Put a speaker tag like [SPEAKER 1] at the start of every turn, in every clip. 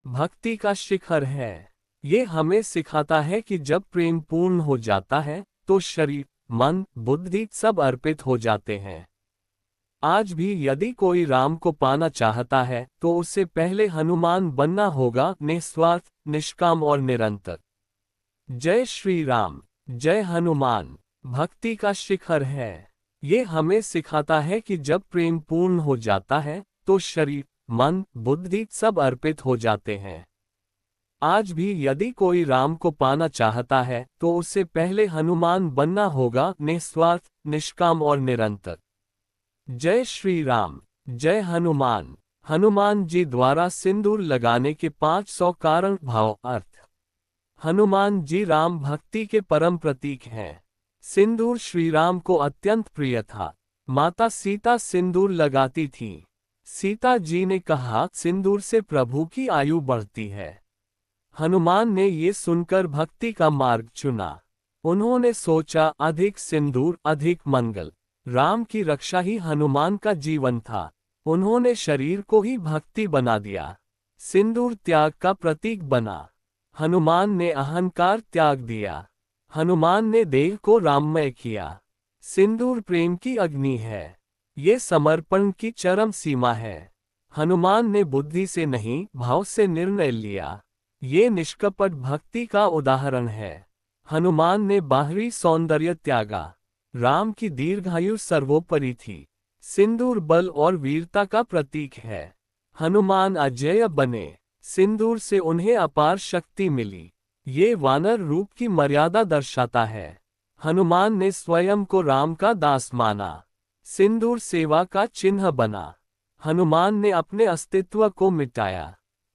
[SPEAKER 1] भक्ति का शिखर है। ये हमें सिखाता है कि जब प्रेम पूर्ण हो जाता है तो शरीर, मन, बुद्धि सब अर्पित हो जाते हैं। आज भी यदि कोई राम को पाना चाहता है तो उससे पहले हनुमान बनना होगा, निस्वार्थ, निष्काम और निरंतर। जय श्री राम। जय हनुमान। भक्ति का शिखर है। ये हमें सिखाता है कि जब प्रेम पूर्ण हो जाता है तो शरीर, मन, बुद्धि सब अर्पित हो जाते हैं। आज भी यदि कोई राम को पाना चाहता है तो उससे पहले हनुमान बनना होगा, निस्वार्थ, निष्काम और निरंतर। जय श्री राम। जय हनुमान। हनुमान जी द्वारा सिंदूर लगाने के 500 कारण भाव अर्थ। हनुमान जी राम भक्ति के परम प्रतीक हैं। सिंदूर श्री राम को अत्यंत प्रिय था। माता सीता सिंदूर लगाती थीं। सीता जी ने कहा, सिंदूर से प्रभु की आयु बढ़ती है। हनुमान ने ये सुनकर भक्ति का मार्ग चुना। उन्होंने सोचा, अधिक सिंदूर अधिक मंगल। राम की रक्षा ही हनुमान का जीवन था। उन्होंने शरीर को ही भक्ति बना दिया। सिंदूर त्याग का प्रतीक बना। हनुमान ने अहंकार त्याग दिया। हनुमान ने देह को राममय किया। सिंदूर प्रेम की अग्नि है। ये समर्पण की चरम सीमा है। हनुमान ने बुद्धि से नहीं, भाव से निर्णय लिया। ये निष्कपट भक्ति का उदाहरण है। हनुमान ने बाहरी सौंदर्य त्यागा। राम की दीर्घायु सर्वोपरि थी। सिंदूर बल और वीरता का प्रतीक है। हनुमान अजेय बने। सिंदूर से उन्हें अपार शक्ति मिली। ये वानर रूप की मर्यादा दर्शाता है। हनुमान ने स्वयं को राम का दास माना। सिंदूर सेवा का चिन्ह बना। हनुमान ने अपने अस्तित्व को मिटाया,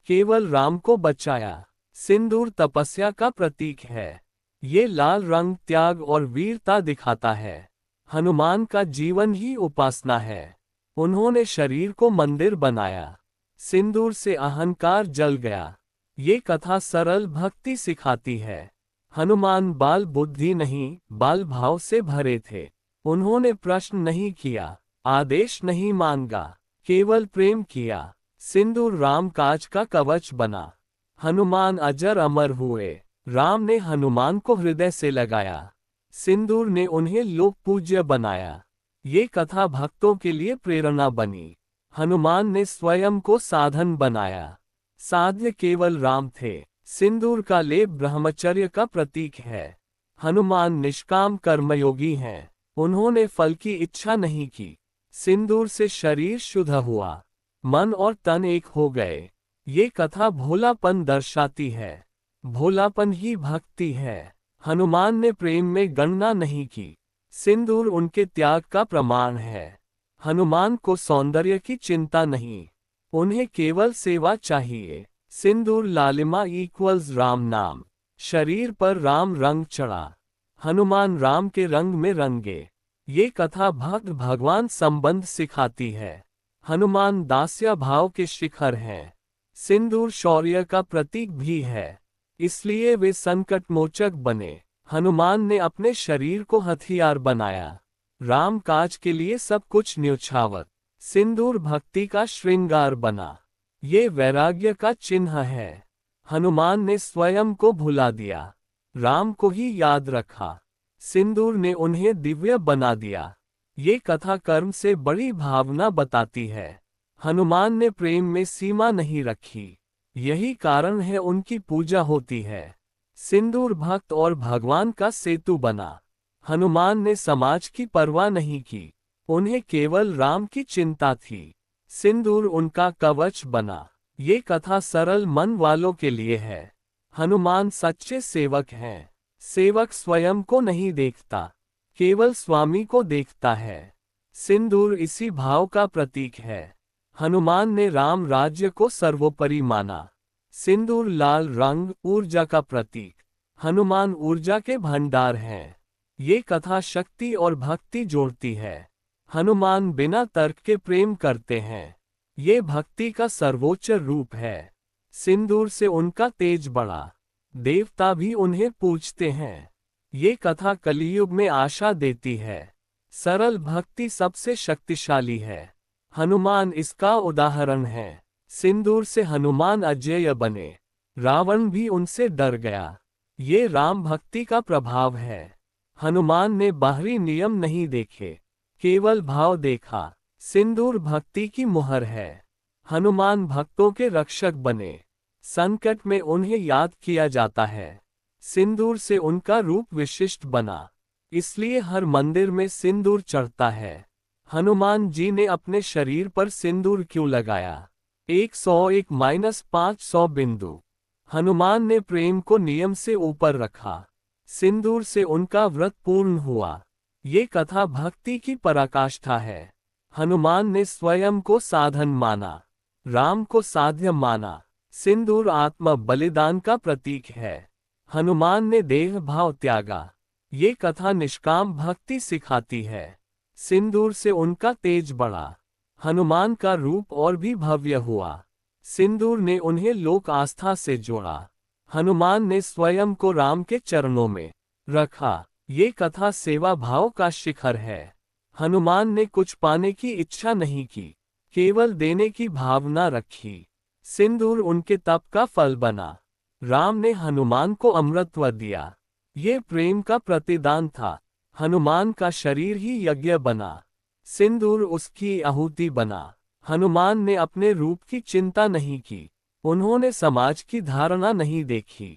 [SPEAKER 1] केवल राम को बचाया। सिंदूर तपस्या का प्रतीक है। ये लाल रंग त्याग और वीरता दिखाता है। हनुमान का जीवन ही उपासना है। उन्होंने शरीर को मंदिर बनाया। सिंदूर से अहंकार जल गया। ये कथा सरल भक्ति सिखाती है। हनुमान बाल बुद्धि नहीं, बाल भाव से भरे थे। उन्होंने प्रश्न नहीं किया, आदेश नहीं मांगा, केवल प्रेम किया। सिंदूर राम काज का कवच बना। हनुमान अजर अमर हुए। राम ने हनुमान को हृदय से लगाया। सिंदूर ने उन्हें लोक पूज्य बनाया। ये कथा भक्तों के लिए प्रेरणा बनी। हनुमान ने स्वयं को साधन बनाया। साध्य केवल राम थे। सिंदूर का लेप ब्रह्मचर्य का प्रतीक है। हनुमान निष्काम कर्मयोगी हैं। उन्होंने फल की इच्छा नहीं की। सिंदूर से शरीर शुद्ध हुआ। मन और तन एक हो गए। ये कथा भोलापन दर्शाती है। भोलापन ही भक्ति है। हनुमान ने प्रेम में गणना नहीं की। सिंदूर उनके त्याग का प्रमाण है। हनुमान को सौंदर्य की चिंता नहीं, उन्हें केवल सेवा चाहिए। सिंदूर लालिमा इक्वल्स राम नाम। शरीर पर राम रंग चढ़ा। हनुमान राम के रंग में रंगे। ये कथा भक्त भगवान संबंध सिखाती है। हनुमान दास्य भाव के शिखर हैं। सिंदूर शौर्य का प्रतीक भी है, इसलिए वे संकट मोचक बने। हनुमान ने अपने शरीर को हथियार बनाया। राम काज के लिए सब कुछ न्यौछावर। सिंदूर भक्ति का श्रृंगार बना। ये वैराग्य का चिन्ह है। हनुमान ने स्वयं को भुला दिया, राम को ही याद रखा। सिंदूर ने उन्हें दिव्य बना दिया। ये कथा कर्म से बड़ी भावना बताती है। हनुमान ने प्रेम में सीमा नहीं रखी, यही कारण है उनकी पूजा होती है। सिंदूर भक्त और भगवान का सेतु बना। हनुमान ने समाज की परवाह नहीं की, उन्हें केवल राम की चिंता थी। सिंदूर उनका कवच बना। ये कथा सरल मन वालों के लिए है। हनुमान सच्चे सेवक हैं। सेवक स्वयं को नहीं देखता, केवल स्वामी को देखता है। सिंदूर इसी भाव का प्रतीक है। हनुमान ने राम राज्य को सर्वोपरि माना। सिंदूर लाल रंग ऊर्जा का प्रतीक। हनुमान ऊर्जा के भंडार हैं। ये कथा शक्ति और भक्ति जोड़ती है। हनुमान बिना तर्क के प्रेम करते हैं। ये भक्ति का सर्वोच्च रूप है। सिंदूर से उनका तेज बढ़ा। देवता भी उन्हें पूजते हैं। ये कथा कलियुग में आशा देती है। सरल भक्ति सबसे शक्तिशाली है। हनुमान इसका उदाहरण है। सिंदूर से हनुमान अजेय बने, रावण भी उनसे डर गया। ये राम भक्ति का प्रभाव है। हनुमान ने बाहरी नियम नहीं देखे, केवल भाव देखा। सिंदूर भक्ति की मुहर है। हनुमान भक्तों के रक्षक बने, संकट में उन्हें याद किया जाता है। सिंदूर से उनका रूप विशिष्ट बना, इसलिए हर मंदिर में सिंदूर चढ़ता है। हनुमान जी ने अपने शरीर पर सिंदूर क्यों लगाया? 101-500 बिंदु। हनुमान ने प्रेम को नियम से ऊपर रखा। सिंदूर से उनका व्रत पूर्ण हुआ। ये कथा भक्ति की पराकाष्ठा है। हनुमान ने स्वयं को साधन माना, राम को साध्य माना। सिंदूर आत्म बलिदान का प्रतीक है। हनुमान ने देह भाव त्यागा। ये कथा निष्काम भक्ति सिखाती है। सिंदूर से उनका तेज बढ़ा। हनुमान का रूप और भी भव्य हुआ। सिंदूर ने उन्हें लोक आस्था से जोड़ा। हनुमान ने स्वयं को राम के चरणों में रखा। ये कथा सेवा भाव का शिखर है। हनुमान ने कुछ पाने की इच्छा नहीं की, केवल देने की भावना रखी। सिंदूर उनके तप का फल बना। राम ने हनुमान को अमृतत्व दिया। ये प्रेम का प्रतिदान था। हनुमान का शरीर ही यज्ञ बना, सिंदूर उसकी आहुति बना। हनुमान ने अपने रूप की चिंता नहीं की, उन्होंने समाज की धारणा नहीं देखी,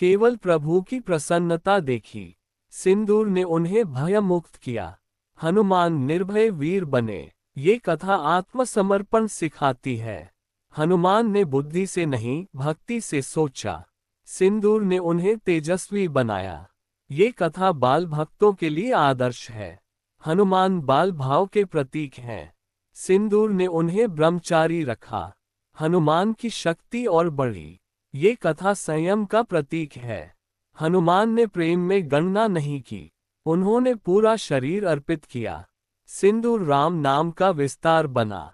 [SPEAKER 1] केवल प्रभु की प्रसन्नता देखी। सिंदूर ने उन्हें भयमुक्त किया। हनुमान निर्भय वीर बने। ये कथा आत्मसमर्पण सिखाती है। हनुमान ने बुद्धि से नहीं, भक्ति से सोचा। सिंदूर ने उन्हें तेजस्वी बनाया। ये कथा बाल भक्तों के लिए आदर्श है। हनुमान बाल भाव के प्रतीक हैं। सिंदूर ने उन्हें ब्रह्मचारी रखा। हनुमान की शक्ति और बढ़ी। ये कथा संयम का प्रतीक है। हनुमान ने प्रेम में गणना नहीं की, उन्होंने पूरा शरीर अर्पित किया। सिंदूर राम नाम का विस्तार बना।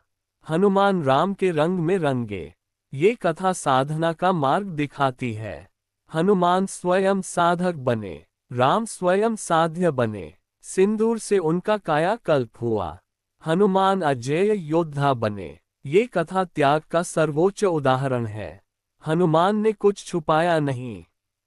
[SPEAKER 1] हनुमान राम के रंग में रंगे। ये कथा साधना का मार्ग दिखाती है। हनुमान स्वयं साधक बने, राम स्वयं साध्य बने। सिंदूर से उनका कायाकल्प हुआ। हनुमान अजेय योद्धा बने। ये कथा त्याग का सर्वोच्च उदाहरण है। हनुमान ने कुछ छुपाया नहीं,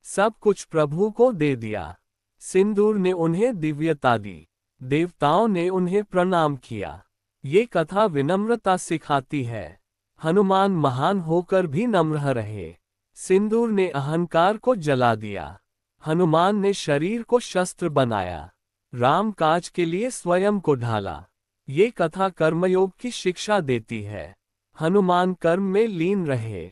[SPEAKER 1] सब कुछ प्रभु को दे दिया। सिंदूर ने उन्हें दिव्यता दी, देवताओं ने उन्हें प्रणाम किया। ये कथा विनम्रता सिखाती है। हनुमान महान होकर भी नम्र रहे। सिंदूर ने अहंकार को जला दिया। हनुमान ने शरीर को शस्त्र बनाया, राम काज के लिए स्वयं को ढाला। ये कथा कर्मयोग की शिक्षा देती है। हनुमान कर्म में लीन रहे,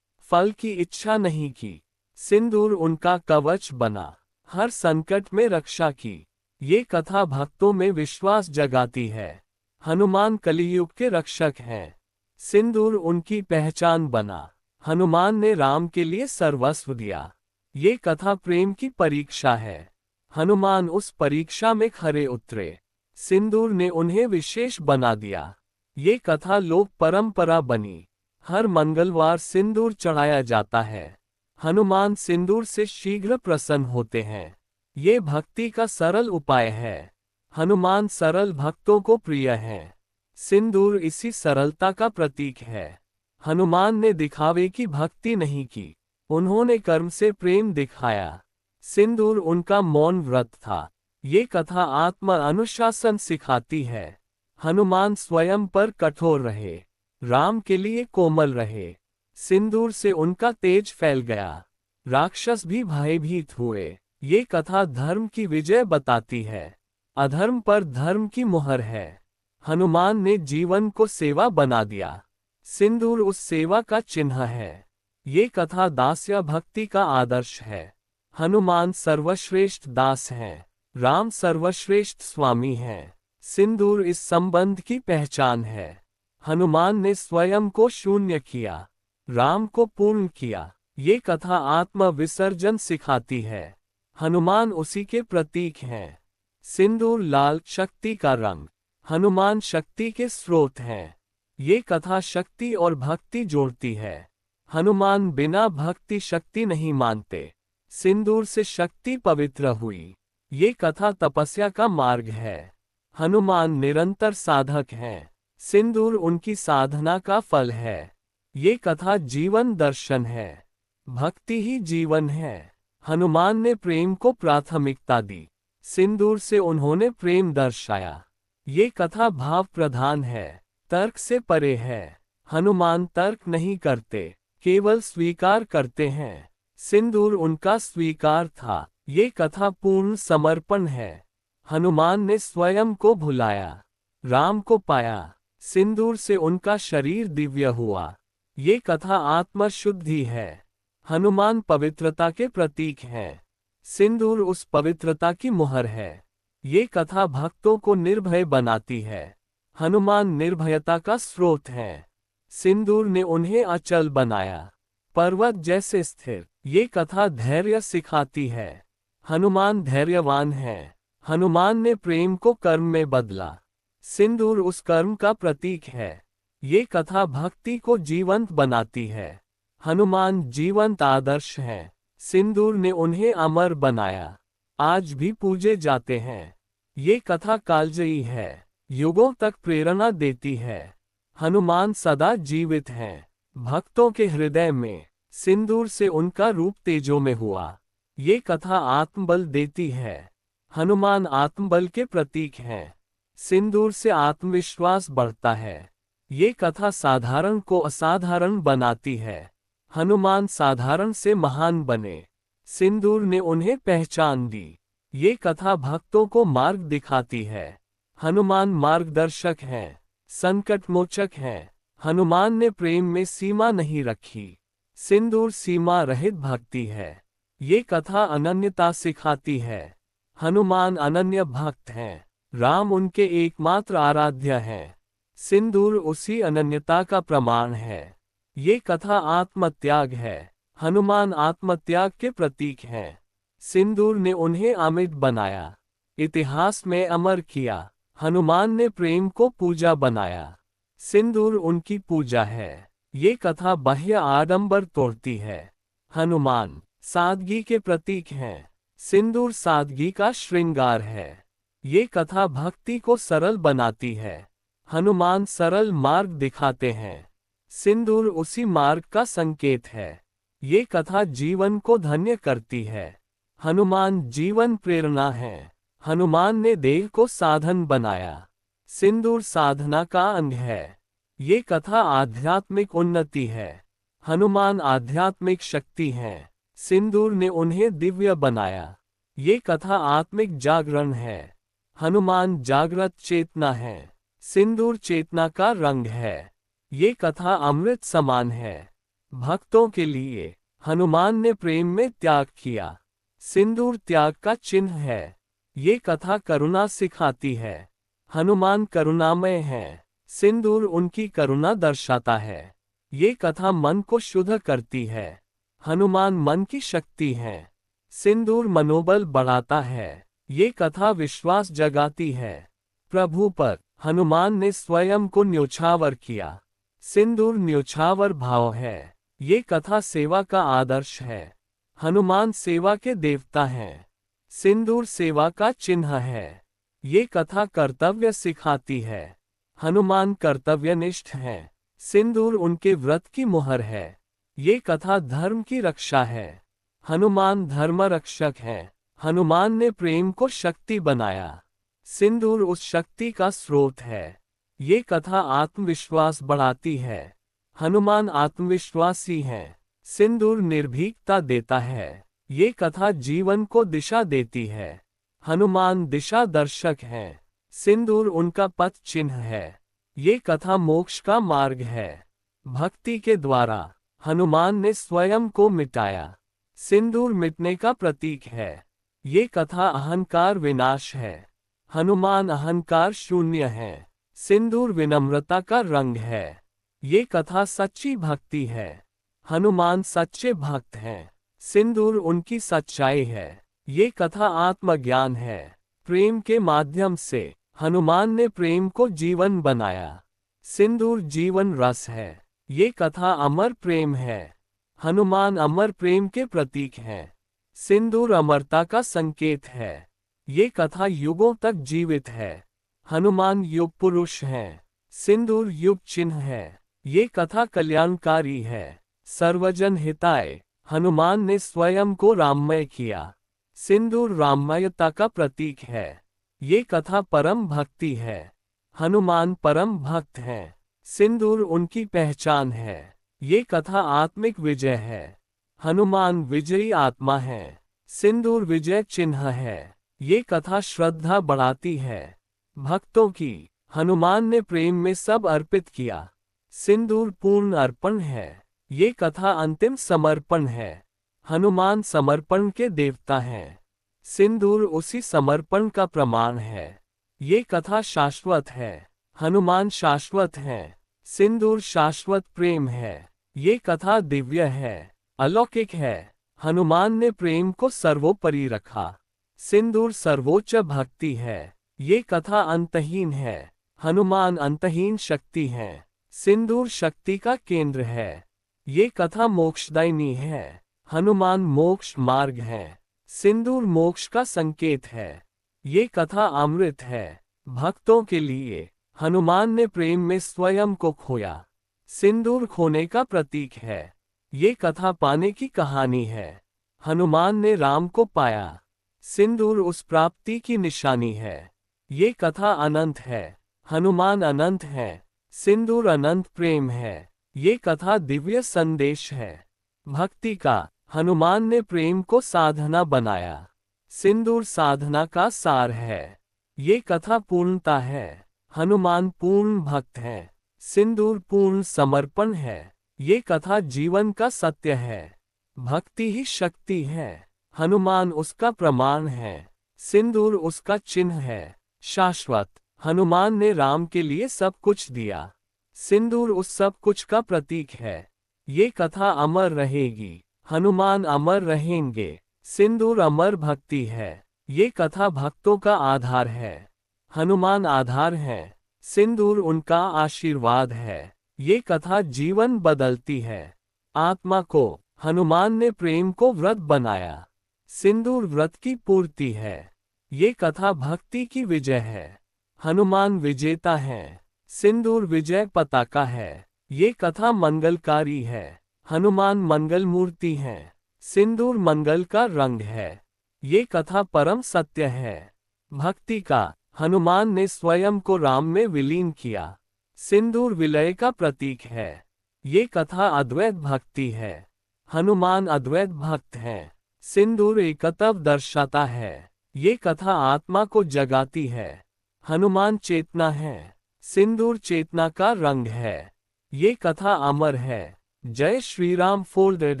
[SPEAKER 1] फल की इच्छा नहीं की। सिंदूर उनका कवच बना, हर संकट में रक्षा की। ये कथा भक्तों में विश्वास जगाती है। हनुमान कलियुग के रक्षक हैं। सिंदूर उनकी पहचान बना। हनुमान ने राम के लिए सर्वस्व दिया। ये कथा प्रेम की परीक्षा है। हनुमान उस परीक्षा में खरे उतरे। सिंदूर ने उन्हें विशेष बना दिया। ये कथा लोक परंपरा बनी। हर मंगलवार सिंदूर चढ़ाया जाता है। हनुमान सिंदूर से शीघ्र प्रसन्न होते हैं। ये भक्ति का सरल उपाय है। हनुमान सरल भक्तों को प्रिय हैं। सिंदूर इसी सरलता का प्रतीक है। हनुमान ने दिखावे की भक्ति नहीं की, उन्होंने कर्म से प्रेम दिखाया। सिंदूर उनका मौन व्रत था। ये कथा आत्म अनुशासन सिखाती है। हनुमान स्वयं पर कठोर रहे, राम के लिए कोमल रहे। सिंदूर से उनका तेज फैल गया, राक्षस भी भयभीत हुए। ये कथा धर्म की विजय बताती है। अधर्म पर धर्म की मुहर है। हनुमान ने जीवन को सेवा बना दिया। सिंदूर उस सेवा का चिन्ह है। ये कथा दास्य भक्ति का आदर्श है। हनुमान सर्वश्रेष्ठ दास हैं, राम सर्वश्रेष्ठ स्वामी हैं। सिंदूर इस संबंध की पहचान है। हनुमान ने स्वयं को शून्य किया, राम को पूर्ण किया। ये कथा आत्म विसर्जन सिखाती है। हनुमान उसी के प्रतीक हैं। सिंदूर लाल शक्ति का रंग। हनुमान शक्ति के स्रोत हैं। ये कथा शक्ति और भक्ति जोड़ती है। हनुमान बिना भक्ति शक्ति नहीं मानते। सिंदूर से शक्ति पवित्र हुई। ये कथा तपस्या का मार्ग है। हनुमान निरंतर साधक हैं। सिंदूर उनकी साधना का फल है। ये कथा जीवन दर्शन है। भक्ति ही जीवन है। हनुमान ने प्रेम को प्राथमिकता दी। सिंदूर से उन्होंने प्रेम दर्शाया। ये कथा भाव प्रधान है, तर्क से परे है। हनुमान तर्क नहीं करते, केवल स्वीकार करते हैं। सिंदूर उनका स्वीकार था। ये कथा पूर्ण समर्पण है। हनुमान ने स्वयं को भुलाया, राम को पाया। सिंदूर से उनका शरीर दिव्य हुआ। ये कथा आत्मशुद्धि है। हनुमान पवित्रता के प्रतीक हैं। सिंदूर उस पवित्रता की मुहर है। ये कथा भक्तों को निर्भय बनाती है। हनुमान निर्भयता का स्रोत हैं। सिंदूर ने उन्हें अचल बनाया, पर्वत जैसे स्थिर। ये कथा धैर्य सिखाती है। हनुमान धैर्यवान हैं। हनुमान ने प्रेम को कर्म में बदला। सिंदूर उस कर्म का प्रतीक है। ये कथा भक्ति को जीवंत बनाती है। हनुमान जीवंत आदर्श हैं। सिंदूर ने उन्हें अमर बनाया, आज भी पूजे जाते हैं। ये कथा कालजयी है, युगों तक प्रेरणा देती है। हनुमान सदा जीवित हैं, भक्तों के हृदय में। सिंदूर से उनका रूप तेजो में हुआ। ये कथा आत्मबल देती है। हनुमान आत्मबल के प्रतीक हैं। सिंदूर से आत्मविश्वास बढ़ता है। ये कथा साधारण को असाधारण बनाती है। हनुमान साधारण से महान बने। सिंदूर ने उन्हें पहचान दी। ये कथा भक्तों को मार्ग दिखाती है। हनुमान मार्गदर्शक हैं, संकटमोचक हैं। हनुमान ने प्रेम में सीमा नहीं रखी। सिंदूर सीमा रहित भक्ति है। ये कथा अनन्यता सिखाती है। हनुमान अनन्य भक्त हैं। राम उनके एकमात्र आराध्य हैं। सिंदूर उसी अनन्यता का प्रमाण है। ये कथा आत्मत्याग है। हनुमान आत्मत्याग के प्रतीक हैं। सिंदूर ने उन्हें अमित बनाया, इतिहास में अमर किया। हनुमान ने प्रेम को पूजा बनाया। सिंदूर उनकी पूजा है। ये कथा बाह्य आडंबर तोड़ती है। हनुमान सादगी के प्रतीक हैं। सिंदूर सादगी का श्रृंगार है। ये कथा भक्ति को सरल बनाती है। हनुमान सरल मार्ग दिखाते हैं। सिंदूर उसी मार्ग का संकेत है। ये कथा जीवन को धन्य करती है। हनुमान जीवन प्रेरणा है। हनुमान ने देह को साधन बनाया। सिंदूर साधना का अंग है। ये कथा आध्यात्मिक उन्नति है। हनुमान आध्यात्मिक शक्ति हैं। सिंदूर ने उन्हें दिव्य बनाया। ये कथा आत्मिक जागरण है। हनुमान जागृत चेतना है। सिंदूर चेतना का रंग है। ये कथा अमृत समान है। भक्तों के लिए हनुमान ने प्रेम में त्याग किया। सिंदूर त्याग का चिन्ह है। ये कथा करुणा सिखाती है। हनुमान करुणामय हैं। सिंदूर उनकी करुणा दर्शाता है। ये कथा मन को शुद्ध करती है। हनुमान मन की शक्ति है। सिंदूर मनोबल बढ़ाता है। ये कथा विश्वास जगाती है। प्रभु पर हनुमान ने स्वयं को न्योछावर किया। सिंदूर न्योछावर भाव है। ये कथा सेवा का आदर्श है। हनुमान सेवा के देवता हैं। सिंदूर सेवा का चिन्ह है। ये कथा कर्तव्य सिखाती है। हनुमान कर्तव्यनिष्ठ हैं। सिंदूर उनके व्रत की मुहर है। ये कथा धर्म की रक्षा है। हनुमान धर्म रक्षक हैं। हनुमान ने प्रेम को शक्ति बनाया। सिंदूर उस शक्ति का स्रोत है। ये कथा आत्मविश्वास बढ़ाती है। हनुमान आत्मविश्वासी हैं। सिंदूर निर्भीकता देता है। ये कथा जीवन को दिशा देती है। हनुमान दिशा दर्शक हैं। सिंदूर उनका पथ चिन्ह है। ये कथा मोक्ष का मार्ग है। भक्ति के द्वारा हनुमान ने स्वयं को मिटाया। सिंदूर मिटने का प्रतीक है। ये कथा अहंकार विनाश है। हनुमान अहंकार शून्य है। सिंदूर विनम्रता का रंग है। ये कथा सच्ची भक्ति है। हनुमान सच्चे भक्त हैं। सिंदूर उनकी सच्चाई है। ये कथा आत्मज्ञान है। प्रेम के माध्यम से हनुमान ने प्रेम को जीवन बनाया। सिंदूर जीवन रस है। ये कथा अमर प्रेम है। हनुमान अमर प्रेम के प्रतीक हैं। सिंदूर अमरता का संकेत है। ये कथा युगों तक जीवित है। हनुमान युग पुरुष हैं। सिंदूर युग चिन्ह है। ये कथा कल्याणकारी है, सर्वजन हिताय। हनुमान ने स्वयं को राममय किया। सिंदूर राममयता का प्रतीक है। ये कथा परम भक्ति है। हनुमान परम भक्त हैं। सिंदूर उनकी पहचान है। ये कथा आत्मिक विजय है। हनुमान विजयी आत्मा है। सिंदूर विजय चिन्ह है। ये कथा श्रद्धा बढ़ाती है भक्तों की। हनुमान ने प्रेम में सब अर्पित किया। सिंदूर पूर्ण अर्पण है। ये कथा अंतिम समर्पण है। हनुमान समर्पण के देवता हैं। सिंदूर उसी समर्पण का प्रमाण है। ये कथा शाश्वत है। हनुमान शाश्वत हैं। सिंदूर शाश्वत प्रेम है। ये कथा दिव्य है, अलौकिक है। हनुमान ने प्रेम को सर्वोपरि रखा। सिंदूर सर्वोच्च भक्ति है। ये कथा अंतहीन है। हनुमान अंतहीन शक्ति हैं। सिंदूर शक्ति का केंद्र है। ये कथा मोक्षदायिनी है। हनुमान मोक्ष मार्ग है। सिंदूर मोक्ष का संकेत है। ये कथा अमृत है भक्तों के लिए। हनुमान ने प्रेम में स्वयं को खोया। सिंदूर खोने का प्रतीक है। ये कथा पाने की कहानी है। हनुमान ने राम को पाया। सिंदूर उस प्राप्ति की निशानी है। ये कथा अनंत है। हनुमान अनंत है। सिंदूर अनंत प्रेम है। ये कथा दिव्य संदेश है भक्ति का। हनुमान ने प्रेम को साधना बनाया। सिंदूर साधना का सार है। ये कथा पूर्णता है। हनुमान पूर्ण भक्त हैं। सिंदूर पूर्ण समर्पण है। ये कथा जीवन का सत्य है। भक्ति ही शक्ति है। हनुमान उसका प्रमाण है। सिंदूर उसका चिन्ह है। शाश्वत। हनुमान ने राम के लिए सब कुछ दिया। सिंदूर उस सब कुछ का प्रतीक है। ये कथा अमर रहेगी। हनुमान अमर रहेंगे। सिंदूर अमर भक्ति है। ये कथा भक्तों का आधार है। हनुमान आधार हैं। सिंदूर उनका आशीर्वाद है। ये कथा जीवन बदलती है। आत्मा को। हनुमान ने प्रेम को व्रत बनाया। सिंदूर व्रत की पूर्ति है। ये कथा भक्ति की विजय है। हनुमान विजेता हैं। सिंदूर विजय पताका है। ये कथा मंगलकारी है। हनुमान मंगल मूर्ति हैं। सिंदूर मंगल का रंग है। ये कथा परम सत्य है भक्ति का। हनुमान ने स्वयं को राम में विलीन किया। सिंदूर विलय का प्रतीक है। ये कथा अद्वैत भक्ति है। हनुमान अद्वैत भक्त हैं। सिंदूर एकत्व दर्शाता है। ये कथा आत्मा को जगाती है। हनुमान चेतना है। सिंदूर चेतना का रंग है। ये कथा अमर है। जय श्री राम। Folded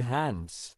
[SPEAKER 1] hands.